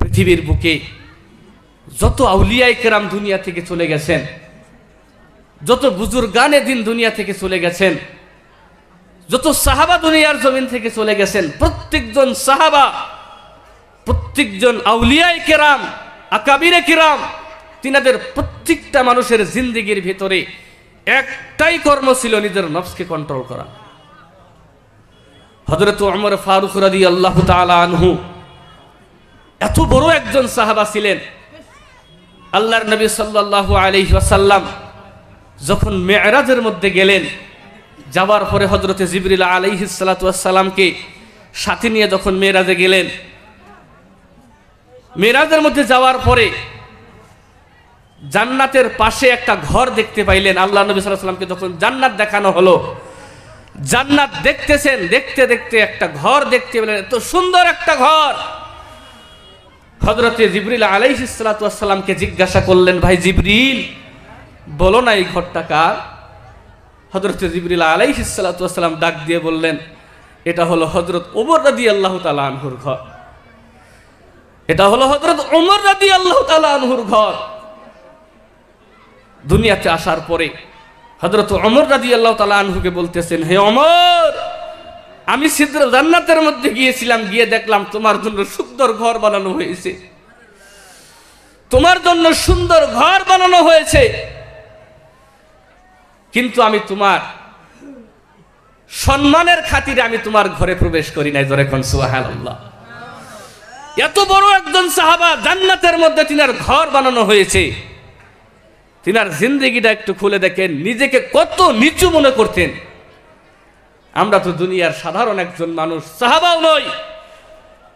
পৃথিবীর বুকে যত আউলিয়ায়ে কেরাম দুনিয়া থেকে চলে গেছেন, যত বুজুর্গানে দিন দুনিয়া থেকে চলে গেছেন, যত সাহাবা দুনিয়ার জমিন থেকে চলে গেছেন, প্রত্যেকজন সাহাবা, প্রত্যেকজন আউলিয়ায়ে কেরাম, আকাবিরে কেরাম, তিনাদের প্রত্যেকটা মানুষের জিন্দেগির ভিতরে একটাই কর্ম ছিল, নিজের নফসকে কন্ট্রোল করা। হযরত ওমর ফারুক রাদিয়াল্লাহু তাআলা আনহু এত বড় একজন সাহাবা ছিলেন। আল্লাহর নবী সাল্লাল্লাহু আলাইহি ওয়াসাল্লাম যখন মেরাজের মধ্যে গেলেন, যাওয়ার পরে হযরতে জিবরিল আলাইহিস সালাতু ওয়াস সালামকে সাথে নিয়ে যখন মেরাজে গেলেন, মেরাজের মধ্যে যাওয়ার পরে জান্নাতের পাশে একটা ঘর দেখতে পাইলেন। আল্লাহ নবী সাল্লাল্লাহু আলাইহি ওয়াসাল্লামকে যখন জান্নাত দেখানো হলো, জান্নাত দেখতেছেন, দেখতে দেখতে একটা ঘর দেখতে পেলেন, এত সুন্দর একটা ঘর। হযরতে জিবরিল আলাইহিস সালাতু ওয়াস সালামকে জিজ্ঞাসা করলেন, ভাই জিবরিল, বলো না এই ঘরটা কার? হযরতে জিবরিল আলাইহিস সালাতু ওয়াস সালাম ডাক দিয়ে বললেন, এটা হলো হযরত ওমর রাদিয়াল্লাহু তাআলা আনহুর ঘর। এটা হলো হযরত ওমর রাদিয়াল্লাহু তাআলা আনহুর ঘর। দুনিয়াতে আসার পরে হযরত ওমর রাদিয়াল্লাহু তাআলা আনহুকে বলতেছেন, হে ওমর, আমি সিদরা জান্নাতের মধ্যে গিয়েছিলাম, গিয়ে দেখলাম তোমার জন্য সুন্দর ঘর বানানো হয়েছে, তোমার জন্য সুন্দর ঘর বানানো হয়েছে, কিন্তু আমি তোমার সম্মানের খাতিরে আমি তোমার ঘরে প্রবেশ করি নাই। জোরে কোন সুবহানাল্লাহ। এত বড় একজন সাহাবা, জান্নাতের মধ্যে তিনার ঘর বানানো হয়েছে। তিনার জিন্দেগিটা একটু খুলে দেখেন, নিজেকে কত নিচু মনে করতেন। আমরা তো দুনিয়ার সাধারণ একজন মানুষ, সাহাবাও নই।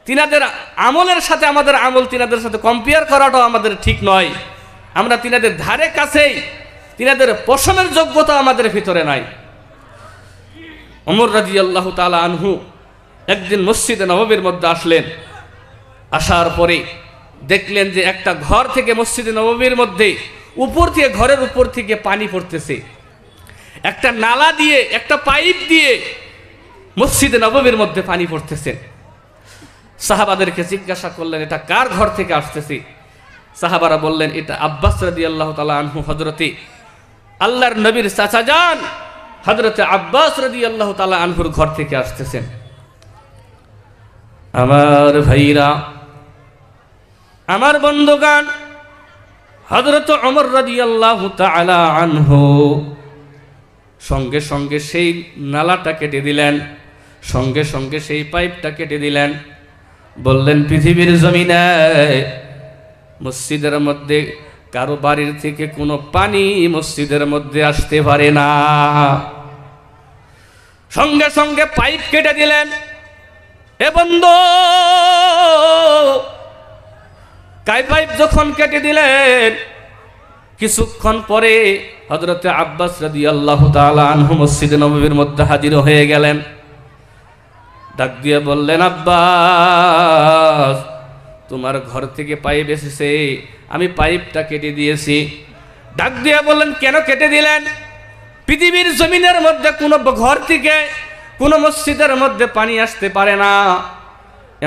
তিনাদের আমলের সাথে আমাদের আমল তিনাদের সাথে কম্পেয়ার করাটাও আমাদের ঠিক নয়। আমরা তিনাদের ধারে কাছেই, তিনাদের পশমের যোগ্যতা আমাদের ভিতরে নাই। ওমর রাদিয়াল্লাহু তাআলা আনহু একদিন মসজিদে নববীর মধ্যে আসলেন। আসার পরে দেখলেন যে একটা ঘর থেকে মসজিদে নববীর মধ্যে উপর থেকে, ঘরের উপর থেকে পানি পড়তেছে। একটা নালা দিয়ে, একটা পাইপ দিয়ে মসজিদে নববীর মধ্যে পানি পড়তেছে। সাহাবাদেরকে জিজ্ঞাসা করলেন, এটা কার ঘর থেকে আসতেছে? সাহাবারা বললেন, এটা আব্বাস রাদিয়াল্লাহু তাআলা আনহু, হযরতে আল্লাহর নবীর চাচা যান হযরতে আব্বাস রাদিয়াল্লাহু তাআলা আনহুর ঘর থেকে আসতেছেন। আমার ভাইরা, আমার বন্ধুগণ, হযরত ওমর রাদিয়াল্লাহু তাআলা আনহু সঙ্গে সঙ্গে সেই নালাটা কেটে দিলেন, সঙ্গে সঙ্গে সেই পাইপটা কেটে দিলেন। বললেন, পৃথিবীর জমিনে মসজিদের মধ্যে কারো বাড়ির থেকে কোনো পানি মসজিদের মধ্যে আসতে পারে না। সঙ্গে সঙ্গে পাইপ কেটে দিলেন। এ বন্ধু, পাইপ যখন কেটে দিলেন, কিছুক্ষণ পরে হযরতে আব্বাস রাদিয়াল্লাহু তাআলা আনহু মসজিদে নববীর মধ্যে হাজির হয়ে গেলেন। ডাক দিয়ে বললেন, আব্বাস, তোমার ঘর থেকে পাইপ এসেছে, আমি পাইপটা কেটে দিয়েছি। ডাক দিয়ে বললেন, কেন কেটে দিলেন? পৃথিবীর জমিনের মধ্যে কোনো ঘর থেকে, কোনো মসজিদের মধ্যে পানি আসতে পারে না।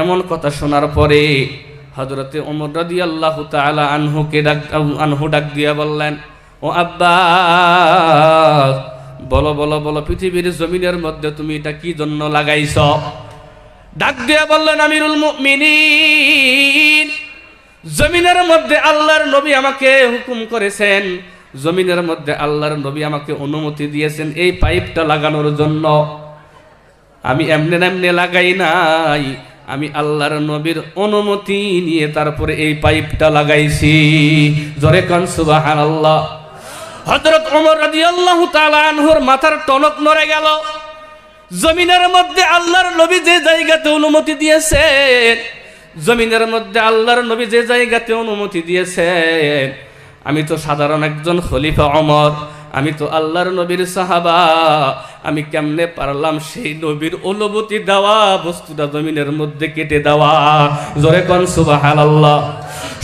এমন কথা শোনার পরে হযরতে ওমর রাদিয়াল্লাহু তাআলা আনহু ডাক দিয়া বললেন, ও আব্বাস, বলো বলো বলো, পৃথিবীর জমিনের মধ্যে তুমি এটা কি জন্য লাগাইছ? ডাক দিয়া বললেন, আমিরুল মুমিনিন, জমিনের মধ্যে আল্লাহর নবী আমাকে হুকুম করেছেন, জমিনের মধ্যে আল্লাহর নবী আমাকে অনুমতি দিয়েছেন এই পাইপটা লাগানোর জন্য। আমি এমনি এমনি লাগাই নাই, আমি আল্লাহর নবীর অনুমতি নিয়ে তারপরে এই পাইপটা লাগাইছি। জোরে কোন সুবহানাল্লাহ। হযরত ওমর রাদিয়াল্লাহু তাআলা আনহুর মাথার টনক নড়ে গেল। জমিনের মধ্যে আল্লাহর নবী যে জায়গাতে অনুমতি দিয়েছেন, জমিনের মধ্যে আল্লাহর নবী যে জায়গাতে অনুমতি দিয়েছেন, আমি তো সাধারণ একজন খলিফা ওমর, আমি তো আল্লাহর নবীর সাহাবা, আমি কেমনে পারলাম সেই নবীর অনুমতি দেওয়া বস্তুটা জমিনের মধ্যে কেটে দেওয়া? জোরে কোন সুবহানাল্লাহ।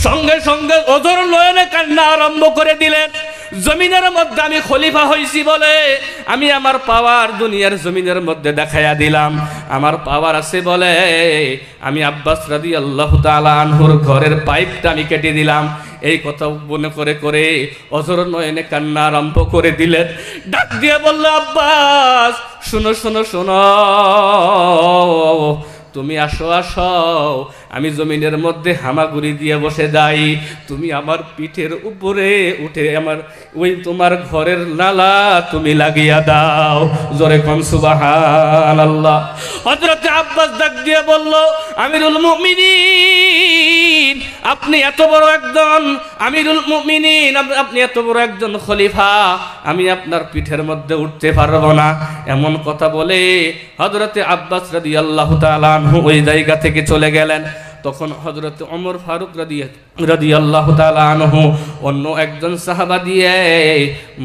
সঙ্গে সঙ্গে ওজর নয়নে কান্না আরম্ভ করে দিলেন। জমিনের মধ্যে আমি খলিফা হইছি বলে আমি আমার পাওয়ার দুনিয়ার জমিনের মধ্যে দেখাইয়া দিলাম। আমার পাওয়ার আছে বলে আমি আব্বাস রাদিয়াল্লাহু তাআলা আনহুর ঘরের পাইপটা আমি কেটে দিলাম। এই কথা মনে করে করে অঝর নয়নে কান্না আরম্ভ করে দিলেন। ডাক দিয়ে বলল, আব্বাস শোনো শোনো শোনো, তুমি আসো আসো, আমি জমিনের মধ্যে হামাগুড়ি দিয়ে বসে যাই, তুমি আমার পিঠের উপরে উঠে আমার ওই তোমার ঘরের নালা তুমি লাগিয়া দাও। জোরে কোন সুবহানাল্লাহ। হযরত আব্বাস ডাক দিয়ে বলল, আমিরুল মুমিনিন, আপনি এত বড় একজন আমিরুল মুমিনিন, আপনি এত বড় একজন খলিফা, আমি আপনার পিঠের মধ্যে উঠতে পারবো না। এমন কথা বলে হযরতে আব্বাস রাদিয়াল্লাহু তাআলা আনহু ওই জায়গা থেকে চলে গেলেন। তখন হযরত ওমর ফারুক রাদিয়াল্লাহু তাআলা আনহু অন্য একজন সাহাবা দিয়ে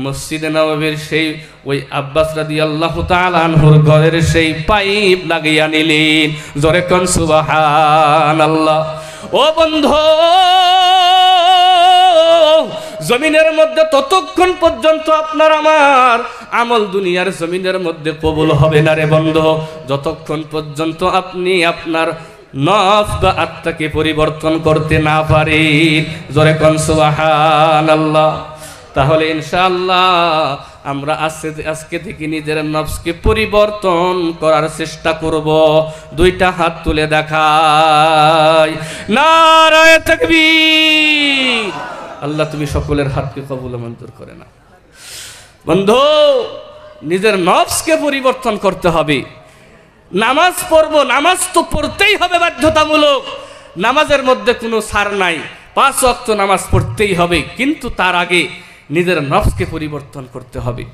মসজিদে নববীর সেই ওই আব্বাস রাদিয়াল্লাহু তাআলা আনহুর ঘরের সেই পাইপ লাগিয়ে নিলেন। জোরে কোন সুবহানাল্লাহ। ও বন্ধু, জমিনের মধ্যে ততক্ষণ পর্যন্ত আপনার আমার আমল দুনিয়ার জমিনের মধ্যে কবুল হবে না রে বন্ধু, যতক্ষণ পর্যন্ত আপনি আপনার নফস বা আত্মাকে পরিবর্তন করতে না পারেন। জোরে কোন সুবহানাল্লাহ। তাহলে ইনশাআল্লাহ আমরা আজকে থেকে নিজের নফসকে পরিবর্তন করার চেষ্টা করব। দুইটা হাত তুলে দেখাই, নারায়ে তাকবীর। আল্লাহ তুমি সকলের হাতকে কবুল মঞ্জুর করে না। বন্ধু, নিজের নফসকে পরিবর্তন করতে হবে। নামাজ পড়বো, নামাজ তো পড়তেই হবে বাধ্যতামূলক, নামাজের মধ্যে কোনো ছাড় নাই, 5 ওয়াক্ত নামাজ পড়তেই হবে, কিন্তু তার আগে নিজের নফসকে পরিবর্তন করতে হবে।